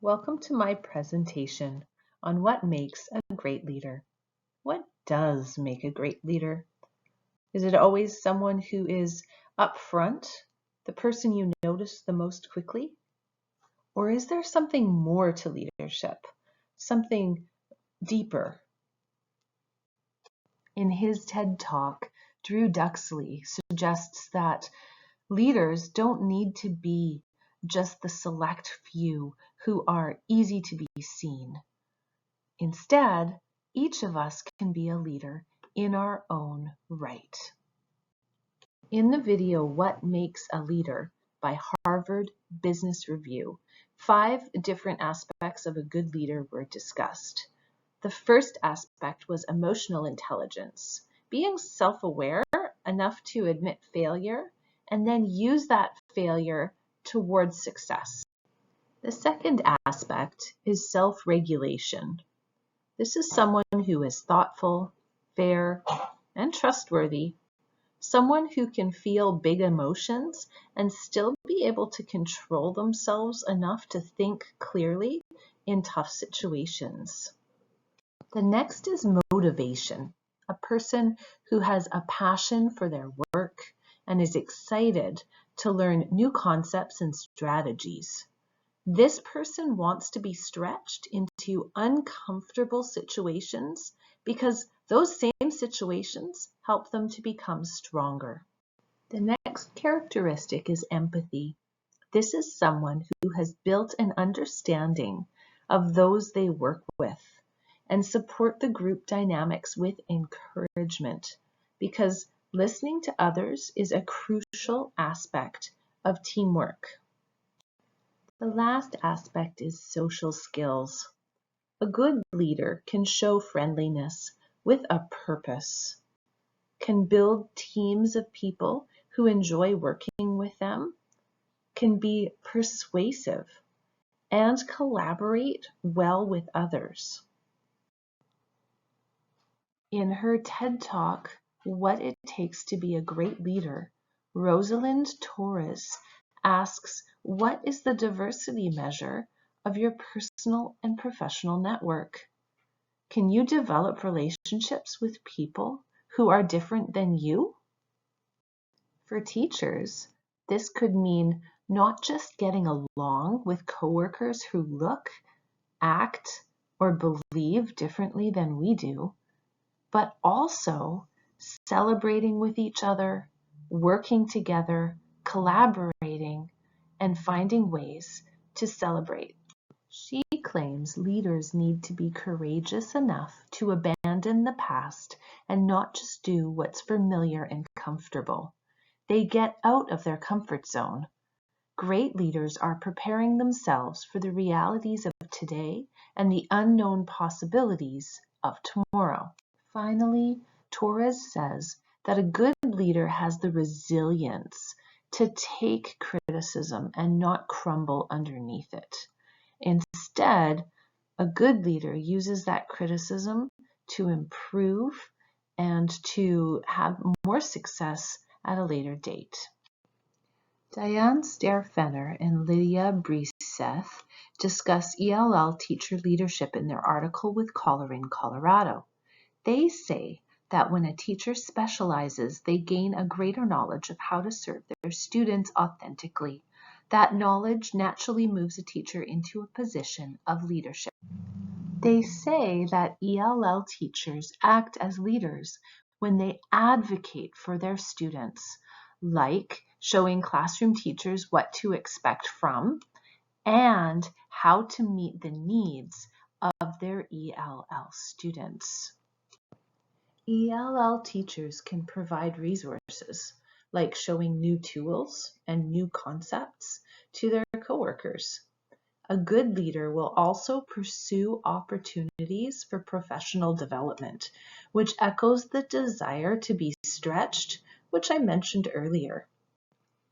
Welcome to my presentation on what makes a great leader. What does make a great leader? Is it always someone who is up front, the person you notice the most quickly? Or is there something more to leadership, something deeper? In his TED Talk, Drew Duxley suggests that leaders don't need to be just the select few who are easy to be seen. Instead, each of us can be a leader in our own right. In the video, What Makes a Leader by Harvard Business Review, 5 different aspects of a good leader were discussed. The first aspect was emotional intelligence, being self-aware enough to admit failure and then use that failure towards success. The second aspect is self-regulation. This is someone who is thoughtful, fair, and trustworthy. Someone who can feel big emotions and still be able to control themselves enough to think clearly in tough situations. The next is motivation. A person who has a passion for their work and is excited to learn new concepts and strategies. This person wants to be stretched into uncomfortable situations because those same situations help them to become stronger. The next characteristic is empathy. This is someone who has built an understanding of those they work with and support the group dynamics with encouragement, because listening to others is a crucial aspect of teamwork. The last aspect is social skills. A good leader can show friendliness with a purpose, can build teams of people who enjoy working with them, can be persuasive, and collaborate well with others. In her TED Talk, What It Takes to Be a Great Leader, Rosalind Torres asks, what is the diversity measure of your personal and professional network? Can you develop relationships with people who are different than you? For teachers, this could mean not just getting along with coworkers who look, act, or believe differently than we do, but also celebrating with each other, working together, collaborating, and finding ways to celebrate. She claims leaders need to be courageous enough to abandon the past and not just do what's familiar and comfortable. They get out of their comfort zone. Great leaders are preparing themselves for the realities of today and the unknown possibilities of tomorrow. Finally, Torres says that a good leader has the resilience to take criticism and not crumble underneath it. Instead, a good leader uses that criticism to improve and to have more success at a later date. Diane Stair-Fenner and Lydia Briseth discuss ELL teacher leadership in their article with Coloring Colorado. They say that when a teacher specializes, they gain a greater knowledge of how to serve their students authentically. That knowledge naturally moves a teacher into a position of leadership. They say that ELL teachers act as leaders when they advocate for their students, like showing classroom teachers what to expect from and how to meet the needs of their ELL students. ELL teachers can provide resources like showing new tools and new concepts to their coworkers. A good leader will also pursue opportunities for professional development, which echoes the desire to be stretched, which I mentioned earlier.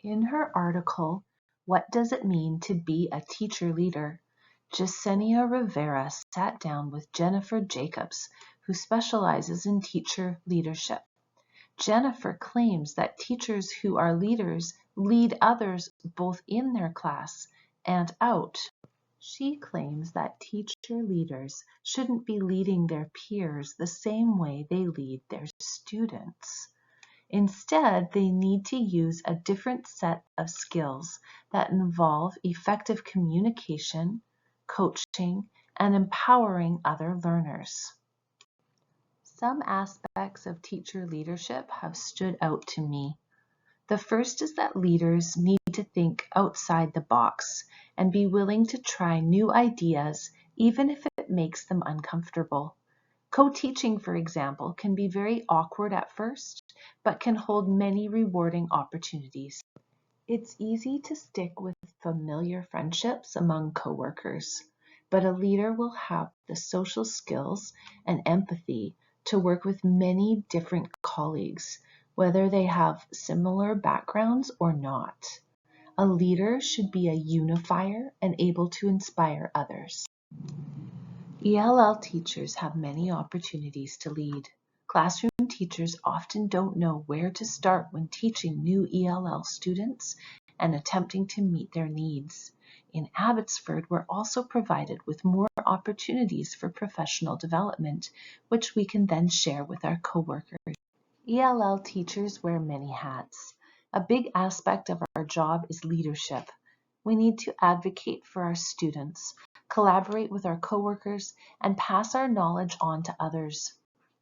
In her article, What Does It Mean to Be a Teacher Leader?, Jasenia Rivera sat down with Jennifer Jacobs, who specializes in teacher leadership. Jennifer claims that teachers who are leaders lead others both in their class and out. She claims that teacher leaders shouldn't be leading their peers the same way they lead their students. Instead, they need to use a different set of skills that involve effective communication, coaching, and empowering other learners. Some aspects of teacher leadership have stood out to me. The first is that leaders need to think outside the box and be willing to try new ideas even if it makes them uncomfortable. Co-teaching, for example, can be very awkward at first, but can hold many rewarding opportunities. It's easy to stick with familiar friendships among coworkers, but a leader will have the social skills and empathy to work with many different colleagues, whether they have similar backgrounds or not. A leader should be a unifier and able to inspire others. ELL teachers have many opportunities to lead. Classroom teachers often don't know where to start when teaching new ELL students and attempting to meet their needs. In Abbotsford, we're also provided with more opportunities for professional development, which we can then share with our coworkers. ELL teachers wear many hats. A big aspect of our job is leadership. We need to advocate for our students, collaborate with our coworkers, and pass our knowledge on to others.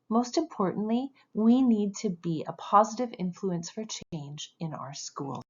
Most importantly, we need to be a positive influence for change in our school.